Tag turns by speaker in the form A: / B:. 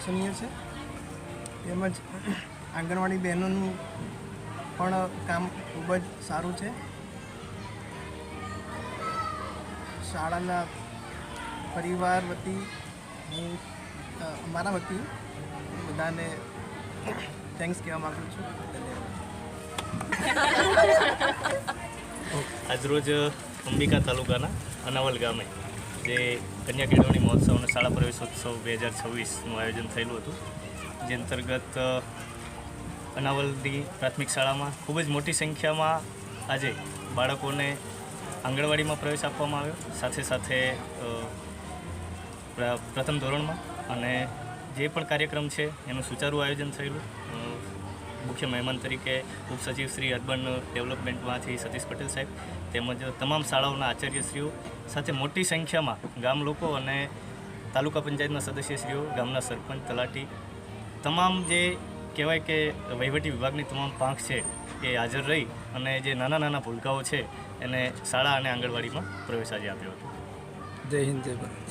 A: પ્રશંસનીય છે. તેમજ આંગણવાડી બહેનોનું પણ કામ ખૂબ જ સારું છે. શાળાના પરિવાર વતી હું અમારા વતી બધાને થેન્ક્સ કહેવા માગું છું.
B: આજરોજ અંબિકા તાલુકાના અનાવલ ગામે જે કન્યા કેળવણી મહોત્સવ અને શાળા પ્રવેશોત્સવ 2026નું આયોજન થયેલું હતું, જે અંતર્ગત અનાવલની પ્રાથમિક શાળામાં ખૂબ જ મોટી સંખ્યામાં આજે બાળકોને આંગણવાડીમાં પ્રવેશ આપવામાં આવ્યો, સાથે સાથે પ્રથમ ધોરણમાં, અને જે પણ કાર્યક્રમ છે એનું સુચારું આયોજન થયેલું. મુખ્ય મહેમાન તરીકે ઉપસચિવ શ્રી અર્બન ડેવલપમેન્ટમાંથી સતીશ પટેલ સાહેબ તેમજ તમામ શાળાઓના આચાર્યશ્રીઓ સાથે મોટી સંખ્યામાં ગામ લોકો અને તાલુકા પંચાયતના સદસ્યશ્રીઓ, ગામના સરપંચ, તલાટી, તમામ જે કહેવાય કે વહીવટી વિભાગની તમામ પાંખ છે એ હાજર રહી અને જે નાના નાના ભૂલકાઓ છે એને શાળા અને આંગણવાડીમાં પ્રવેશ આજે આપ્યો હતો.
C: જય હિન્દ, જય ભારત.